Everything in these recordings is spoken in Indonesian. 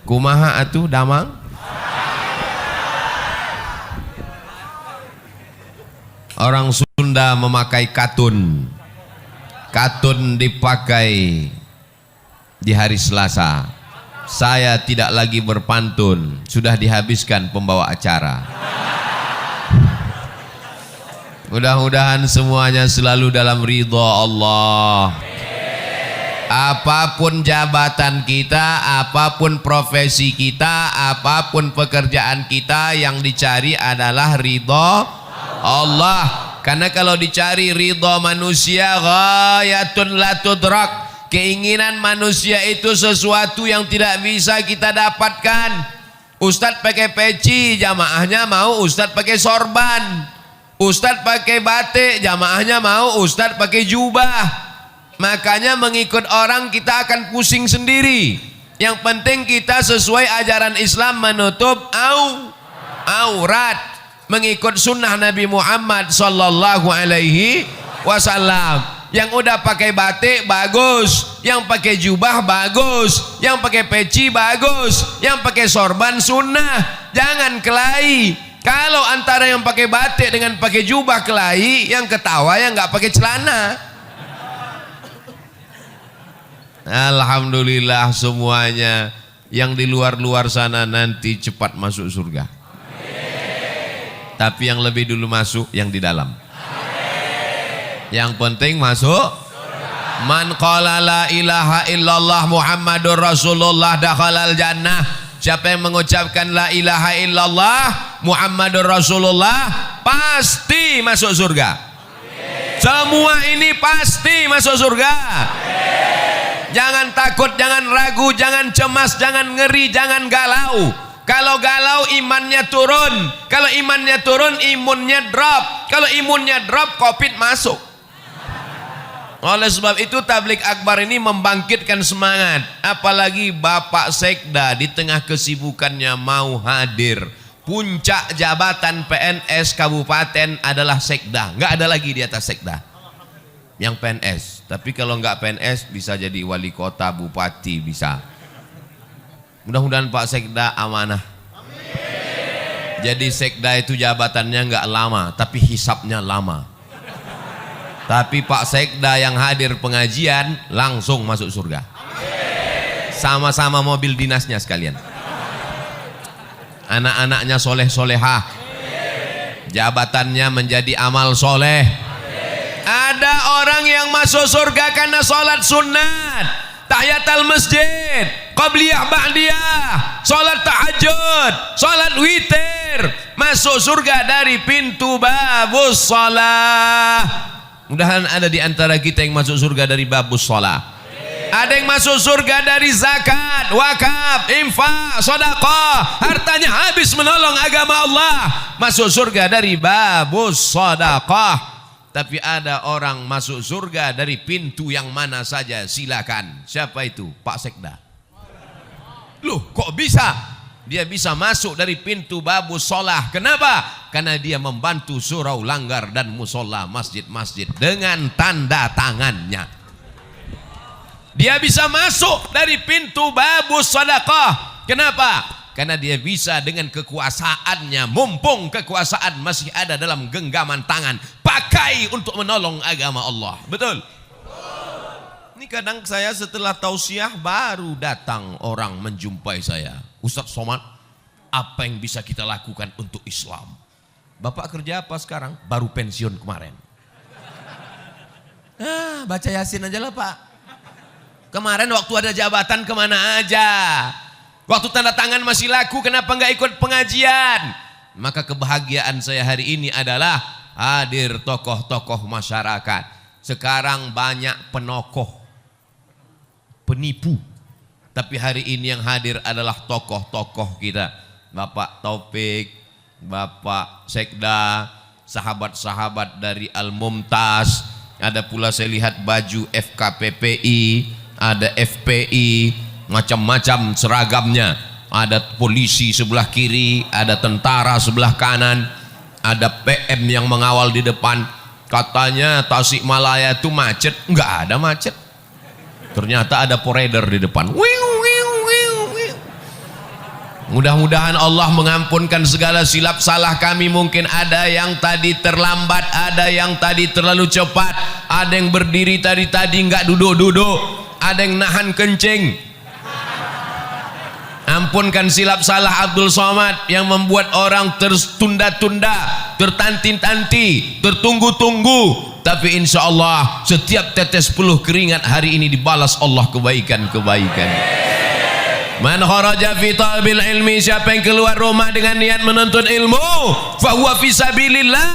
Kumaha atuh damang? Orang Sunda memakai katun. Katun dipakai di hari Selasa. Saya tidak lagi berpantun, sudah dihabiskan pembawa acara. Mudah-mudahan semuanya selalu dalam ridha Allah. Apapun jabatan kita, apapun profesi kita, apapun pekerjaan kita, yang dicari adalah ridha Allah. Karena kalau dicari ridha manusia, ghayatun la tudrak. Keinginan manusia itu sesuatu yang tidak bisa kita dapatkan. Ustadz pakai peci, jamaahnya mau ustadz pakai sorban. Ustadz pakai batik, jamaahnya mau ustadz pakai jubah. Makanya mengikut orang kita akan pusing sendiri. Yang penting kita sesuai ajaran Islam, menutup aurat, mengikut sunnah Nabi Muhammad sallallahu alaihi wasallam. Yang udah pakai batik bagus, yang pakai jubah bagus, yang pakai peci bagus, yang pakai sorban sunnah. Jangan kelahi. Kalau antara yang pakai batik dengan pakai jubah kelahi, yang ketawa yang nggak pakai celana. Alhamdulillah semuanya yang di luar-luar sana nanti cepat masuk surga. Amin. Tapi yang lebih dulu masuk yang di dalam. Amin. Yang penting masuk surga. Man qala la ilaha illallah Muhammadur Rasulullah dakhalal jannah. Siapa yang mengucapkan la ilaha illallah Muhammadur Rasulullah pasti masuk surga. Amin. Semua ini pasti masuk surga. Amin. Jangan takut, jangan ragu, jangan cemas, jangan ngeri, jangan galau. Kalau galau imannya turun. Kalau imannya turun imunnya drop. Kalau imunnya drop COVID masuk. Oleh sebab itu tablik akbar ini membangkitkan semangat. Apalagi Bapak Sekda di tengah kesibukannya mau hadir. Puncak jabatan PNS kabupaten adalah Sekda. Nggak ada lagi di atas Sekda yang PNS. Tapi kalau nggak PNS bisa jadi wali kota, bupati bisa. Mudah-mudahan Pak Sekda amanah. Amin. Jadi Sekda itu jabatannya nggak lama, tapi hisapnya lama. Tapi Pak Sekda yang hadir pengajian langsung masuk surga. Sama-sama mobil dinasnya sekalian. Anak-anaknya soleh-solehah. Jabatannya menjadi amal soleh. Ada orang yang masuk surga karena sholat sunat, tahiyatul masjid, qabliyah ba'diyah, sholat tahajud, sholat witir, masuk surga dari pintu babus sholat. Mudah-mudahan ada di antara kita yang masuk surga dari babus sholat. Ada yang masuk surga dari zakat, wakaf, infak, sedekah, hartanya habis menolong agama Allah, masuk surga dari babus sedekah. Tapi ada orang masuk surga dari pintu yang mana saja, silakan. Siapa itu? Pak Sekda. Loh, kok bisa? Dia bisa masuk dari pintu babus sholah. Kenapa? Karena dia membantu surau langgar dan musola masjid-masjid dengan tanda tangannya. Dia bisa masuk dari pintu babus sedekah. Kenapa? Karena dia bisa dengan kekuasaannya, mumpung kekuasaan masih ada dalam genggaman tangan, pakai untuk menolong agama Allah. Betul? Ini kadang saya setelah tausiah baru datang orang menjumpai saya. Ustadz Somad, apa yang bisa kita lakukan untuk Islam? Bapak kerja apa sekarang? Baru pensiun kemarin. Baca Yasin aja lah Pak. Kemarin waktu ada jabatan kemana aja? Waktu tanda tangan masih laku, kenapa nggak ikut pengajian? Maka kebahagiaan saya hari ini adalah hadir tokoh-tokoh masyarakat. Sekarang banyak penokoh, penipu. Tapi hari ini yang hadir adalah tokoh-tokoh kita. Bapak Taufik, Bapak Sekda, sahabat-sahabat dari Al-Mumtaz. Ada pula saya lihat baju FKPPI, ada FPI, macam-macam seragamnya. Ada polisi sebelah kiri, ada tentara sebelah kanan, ada PM yang mengawal di depan. Katanya Tasikmalaya itu macet, enggak ada macet. Ternyata ada poreder di depan. Mudah-mudahan Allah mengampunkan segala silap salah kami. Mungkin ada yang tadi terlambat, ada yang tadi terlalu cepat, ada yang berdiri tadi nggak duduk-duduk, ada yang nahan kencing. Ampunkan silap salah Abdul Somad yang membuat orang tertunda-tunda, tertanti-tanti, tertunggu-tunggu. Tapi insya Allah setiap tetes peluh keringat hari ini dibalas Allah kebaikan-kebaikan. Man kharaja fi talabil ilmi, siapa yang keluar rumah dengan niat menuntut ilmu, fahuwa fi sabilillah,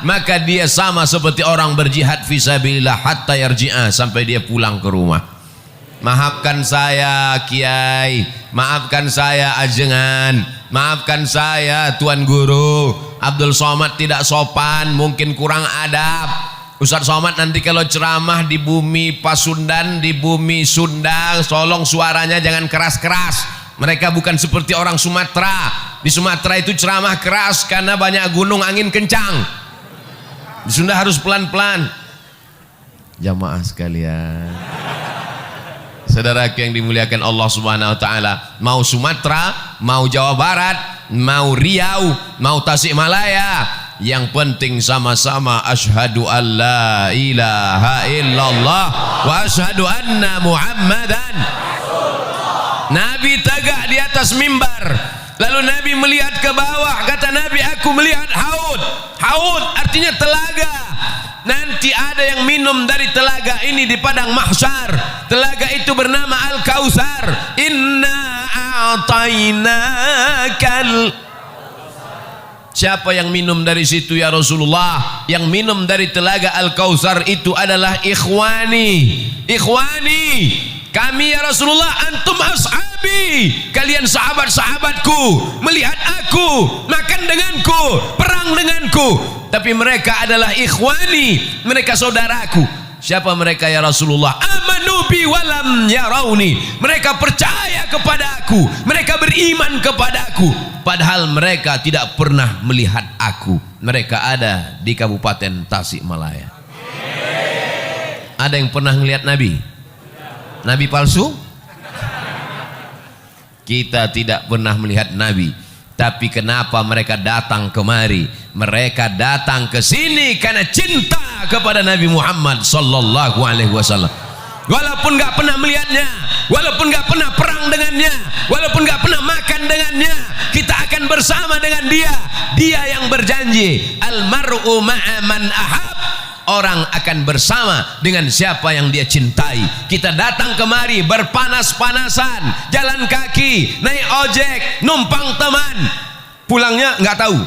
maka dia sama seperti orang berjihad fi sabilillah hatta yarji'a, sampai dia pulang ke rumah. Maafkan saya Kiai, maafkan saya Ajengan, maafkan saya Tuan Guru. Abdul Somad tidak sopan, mungkin kurang adab. Ustaz Somad nanti kalau ceramah di bumi Pasundan, di bumi Sunda, tolong suaranya jangan keras-keras. Mereka bukan seperti orang Sumatera. Di Sumatera itu ceramah keras karena banyak gunung, angin kencang. Di Sunda harus pelan-pelan. Jamaah sekalian, saudara yang dimuliakan Allah Subhanahu wa taala, mau Sumatera, mau Jawa Barat, mau Riau, mau Tasikmalaya, yang penting sama-sama asyhadu alla ilaha illallah wa asyhadu anna Muhammadan. Nabi tegak di atas mimbar, lalu Nabi melihat ke bawah, kata Nabi, aku melihat haud. Haud artinya telaga. Nanti ada yang minum dari telaga ini di padang mahsyar. Telaga itu bernama Al-Kautsar. Inna a'tainakal. Siapa yang minum dari situ ya Rasulullah? Yang minum dari telaga Al-Kautsar itu adalah ikhwani. Ikhwani, kami ya Rasulullah, antum ashabi, kalian sahabat-sahabatku. Melihat aku, makan denganku, perang denganku, tapi mereka adalah ikhwani, mereka saudaraku. Siapa mereka ya Rasulullah? Amanu bi walam yarawni, mereka percaya kepada aku, mereka beriman kepada aku, padahal mereka tidak pernah melihat aku. Mereka ada di Kabupaten Tasikmalaya. Ada yang pernah melihat Nabi? Nabi palsu? Kita tidak pernah melihat Nabi. Tapi kenapa mereka datang kemari? Mereka datang ke sini karena cinta kepada Nabi Muhammad sallallahu alaihi wasallam. Walaupun nggak pernah melihatnya, walaupun nggak pernah perang dengannya, walaupun nggak pernah makan dengannya, kita akan bersama dengan dia. Dia yang berjanji, almar'u ma'a man ahab. Orang akan bersama dengan siapa yang dia cintai. Kita datang kemari berpanas-panasan, jalan kaki, naik ojek, numpang teman, pulangnya nggak tahu.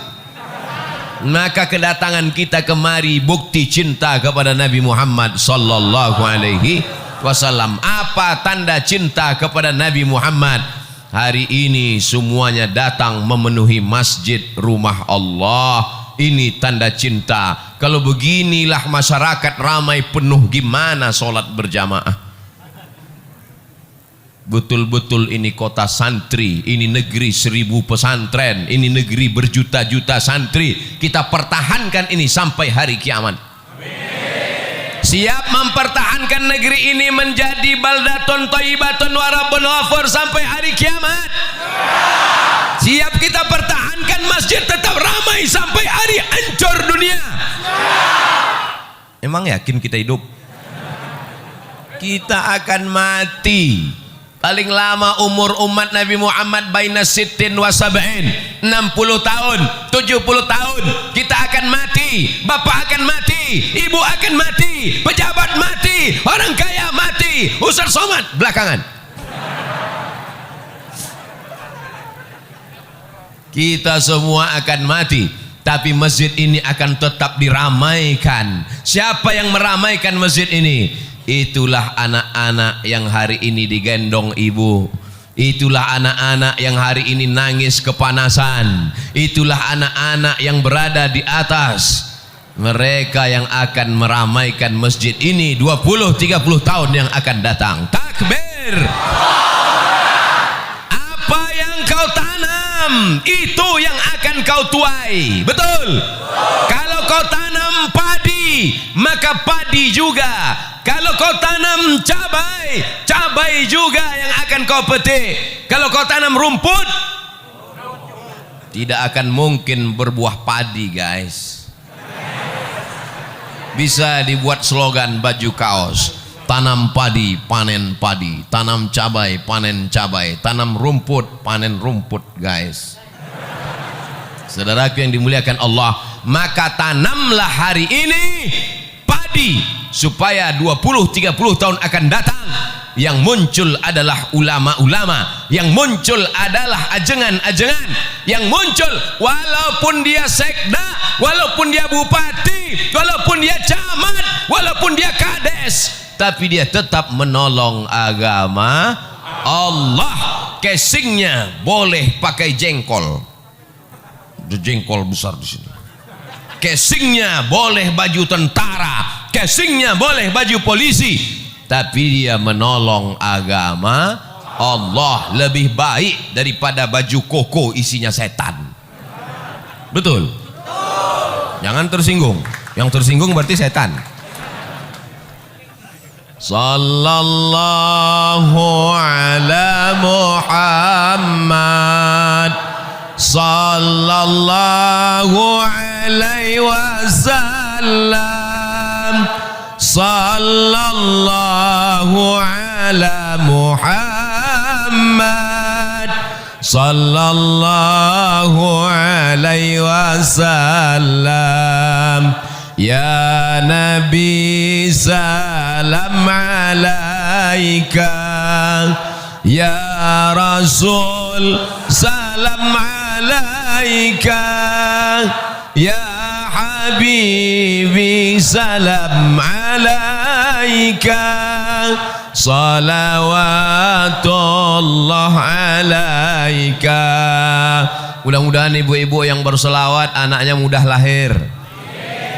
Maka kedatangan kita kemari bukti cinta kepada Nabi Muhammad sallallahu alaihi wasallam. Apa tanda cinta kepada Nabi Muhammad? Hari ini semuanya datang memenuhi masjid rumah Allah. Ini tanda cinta. Kalau beginilah masyarakat ramai penuh, gimana sholat berjamaah? Betul-betul ini kota santri, ini negeri 1000 pesantren, ini negeri berjuta-juta santri. Kita pertahankan ini sampai hari kiamat. Siap mempertahankan negeri ini menjadi baldatun thayyibatun wa rabbun ghafur sampai hari kiamat. Siap kita pertahankan masjid tetap ramai sampai hari hancur dunia. Emang yakin kita hidup? Kita akan mati. Paling lama umur umat Nabi Muhammad baina sittin wa sab'in, 60 tahun, 70 tahun. Kita akan mati, bapak akan mati, ibu akan mati, pejabat mati, orang kaya mati, Ustaz Somad belakangan. Kita semua akan mati, tapi masjid ini akan tetap diramaikan. Siapa yang meramaikan masjid ini? Itulah anak-anak yang hari ini digendong ibu. Itulah anak-anak yang hari ini nangis kepanasan. Itulah anak-anak yang berada di atas. Mereka yang akan meramaikan masjid ini 20-30 tahun yang akan datang. Takbir. Apa yang kau tanam, itu yang akan kau tuai. Betul? Kalau kau tanam padi, maka padi juga. Kalau kau tanam cabai, cabai juga yang akan kau petik. Kalau kau tanam rumput, Tidak akan mungkin berbuah padi, guys. Bisa dibuat slogan baju kaos, tanam padi panen padi, tanam cabai panen cabai, tanam rumput panen rumput, guys. Saudaraku yang dimuliakan Allah, maka tanamlah hari ini padi supaya 20-30 tahun akan datang yang muncul adalah ulama-ulama, yang muncul adalah ajengan-ajengan, yang muncul walaupun dia sekda, walaupun dia bupati, walaupun dia camat, walaupun dia kades, tapi dia tetap menolong agama Allah. Casingnya boleh pakai jengkol, jengkol besar di sini. Casingnya boleh baju tentara, casingnya boleh baju polisi, tapi dia menolong agama Allah lebih baik daripada baju koko isinya setan. Betul? Jangan tersinggung. Yang tersinggung berarti setan. Sallallahu ala Muhammad, sallallahu alaihi wasallam, sallallahu ala Muhammad, sallallahu alaihi wasallam. Ya Nabi salam alaika, ya Rasul salam alaika, ya Habibi salam alaika, salawatullah alaika. Mudah-mudahan ibu-ibu yang berselawat anaknya mudah lahir.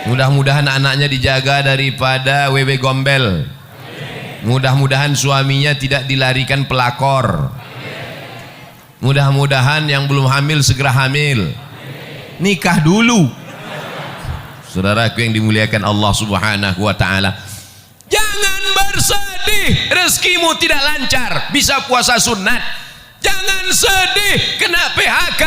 Mudah-mudahan anaknya dijaga daripada wewe gombel. Mudah-mudahan suaminya tidak dilarikan pelakor. Mudah-mudahan yang belum hamil segera hamil. Nikah dulu. Saudaraku yang dimuliakan Allah Subhanahu wa taala, jangan bersedih rezekimu tidak lancar, bisa puasa sunat. Jangan sedih kena PHK.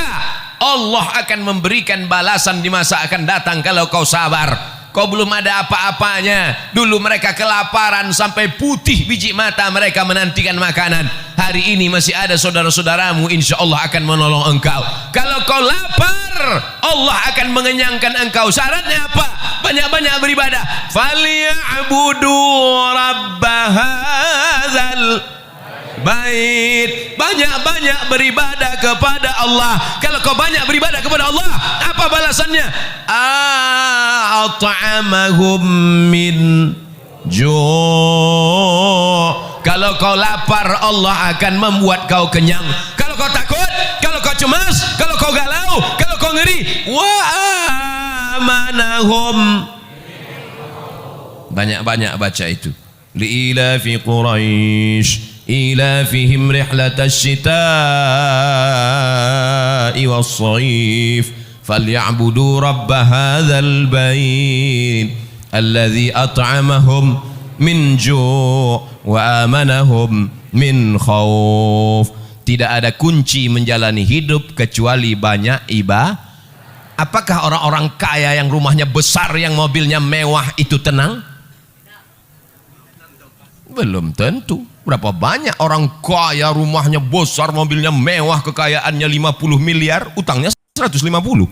Allah akan memberikan balasan di masa akan datang kalau kau sabar. Kau belum ada apa-apanya. Dulu mereka kelaparan sampai putih biji mata mereka menantikan makanan. Hari ini masih ada saudara-saudaramu, insya Allah akan menolong engkau. Kalau kau lapar, Allah akan mengenyangkan engkau. Syaratnya apa? Banyak-banyak beribadah. Falyabudu rabbahadzal bait. Banyak-banyak beribadah kepada Allah. Kalau kau banyak beribadah kepada Allah, apa balasannya? At'amahum min ju'. Kalau kau lapar, Allah akan membuat kau kenyang. Kalau kau takut, kalau kau cemas, kalau kau galau, kalau kau ngeri, wa amanahum. Banyak-banyak baca itu. Li'ilafi Quraisy إيلافهم رحلة الشتاء والصيف فليعبدوا رب هذا البيت الذي أطعمهم من جوع وآمنهم من خوف. Tidak ada kunci menjalani hidup kecuali banyak ibadah. Apakah orang-orang kaya yang rumahnya besar, yang mobilnya mewah itu tenang? Belum tentu. Berapa banyak orang kaya, rumahnya besar, mobilnya mewah, kekayaannya 50 miliar, utangnya 150.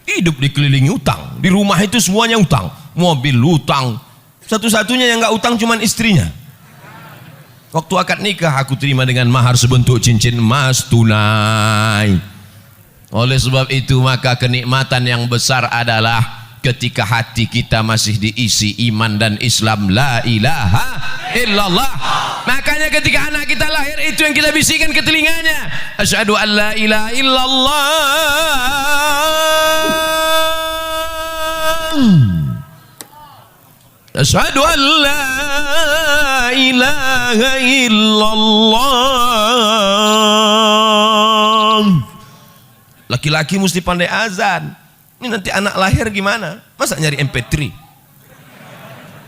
Hidup dikelilingi utang. Di rumah itu semuanya utang. Mobil utang. Satu-satunya yang gak utang cuman istrinya. Waktu akad nikah aku terima dengan mahar sebentuk cincin emas tunai. Oleh sebab itu maka kenikmatan yang besar adalah ketika hati kita masih diisi iman dan Islam, la ilaha illallah. Makanya ketika anak kita lahir, itu yang kita bisikan ke telinganya, asyhadu an la ilaha illallah, asyhadu an la ilaha illallah. Laki-laki mesti pandai azan. Ini nanti anak lahir gimana? Masa nyari MP3?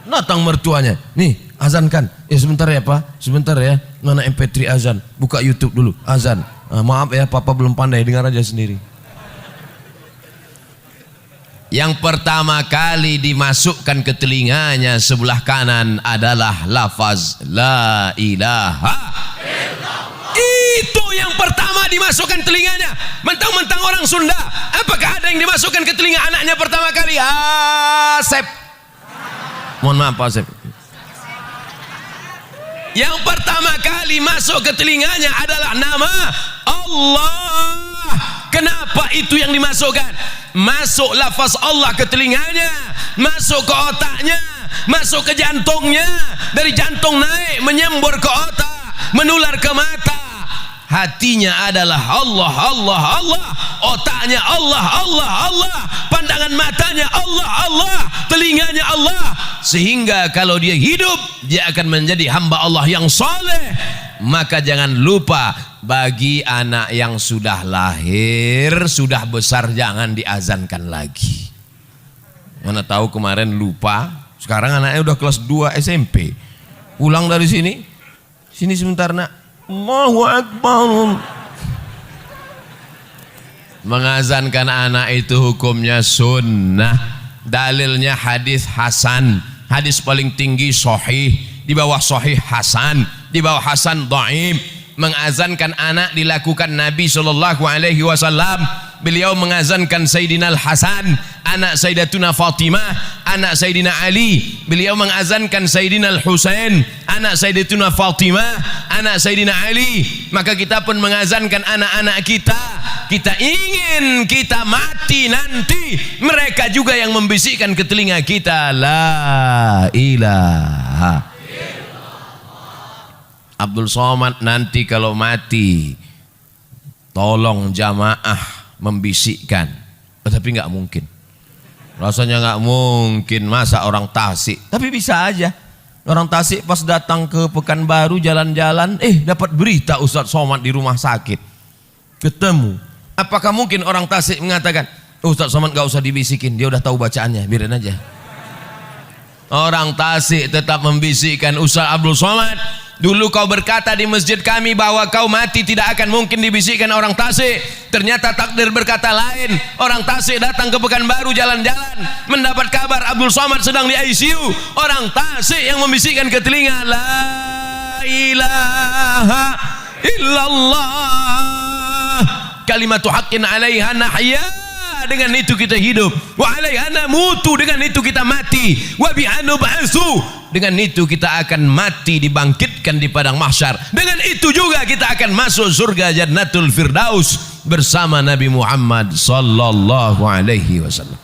Datang mertuanya, nih azankan. Sebentar ya Pak, sebentar ya. Mana MP3 azan? Buka YouTube dulu, azan. Maaf ya, papa belum pandai, dengar aja sendiri. Yang pertama kali dimasukkan ke telinganya sebelah kanan adalah lafaz la ilaha illallah. Itu yang pertama dimasukkan telinganya. Mentang-mentang orang Sunda, apakah ada yang dimasukkan ke telinga anaknya pertama kali? Asep. Mohon maaf Pak Asep. Yang pertama kali masuk ke telinganya adalah nama Allah. Kenapa itu yang dimasukkan? Masuk lafaz Allah ke telinganya, masuk ke otaknya, masuk ke jantungnya, dari jantung naik menyembur ke otak, menular ke mata. Hatinya adalah Allah, Allah, Allah. Otaknya Allah, Allah, Allah. Pandangan matanya Allah, Allah. Telinganya Allah. Sehingga kalau dia hidup, dia akan menjadi hamba Allah yang soleh. Maka jangan lupa, bagi anak yang sudah lahir, sudah besar, jangan diazankan lagi. Mana tahu kemarin lupa, sekarang anaknya udah kelas 2 SMP. Pulang dari sini sebentar nak. Allahu Akbar. Mengazankan anak itu hukumnya sunnah. Dalilnya hadis hasan. Hadis paling tinggi sahih, di bawah sahih hasan, di bawah hasan dhaif. Mengazankan anak dilakukan Nabi SAW. Beliau mengazankan Sayyidina Al-Hasan, anak Sayyidatuna Fatimah, anak Sayyidina Ali. Beliau mengazankan Sayyidina Al-Husain, anak Sayyidatuna Fatimah, anak Sayyidina Ali. Maka kita pun mengazankan anak-anak kita. Kita ingin kita mati nanti, mereka juga yang membisikkan ke telinga kita la ilaha. Abdul Somad nanti kalau mati, tolong jamaah membisikkan. Tapi nggak mungkin, rasanya nggak mungkin, masa orang Tasik. Tapi bisa aja orang Tasik pas datang ke Pekanbaru jalan-jalan, dapat berita Ustadz Somad di rumah sakit, ketemu. Apakah mungkin orang Tasik mengatakan Ustadz Somad nggak usah dibisikin, dia udah tahu bacaannya, biarin aja. Orang Tasik tetap membisikkan, Ustadz Abdul Somad, dulu kau berkata di masjid kami bahwa kau mati tidak akan mungkin dibisikkan orang Tasik. Ternyata takdir berkata lain. Orang Tasik datang ke Pekanbaru jalan-jalan, mendapat kabar Abdul Somad sedang di ICU. Orang Tasik yang membisikkan ke telinga la ilaha illallah kalimatu haqqin 'alaiha nahya. Dengan itu kita hidup, wa 'alaiha namutu, dengan itu kita mati, wa biha nub'atsu, dengan itu kita akan mati dibangkitkan di padang mahsyar. Dengan itu juga kita akan masuk surga Jannatul Firdaus bersama Nabi Muhammad sallallahu alaihi wasallam.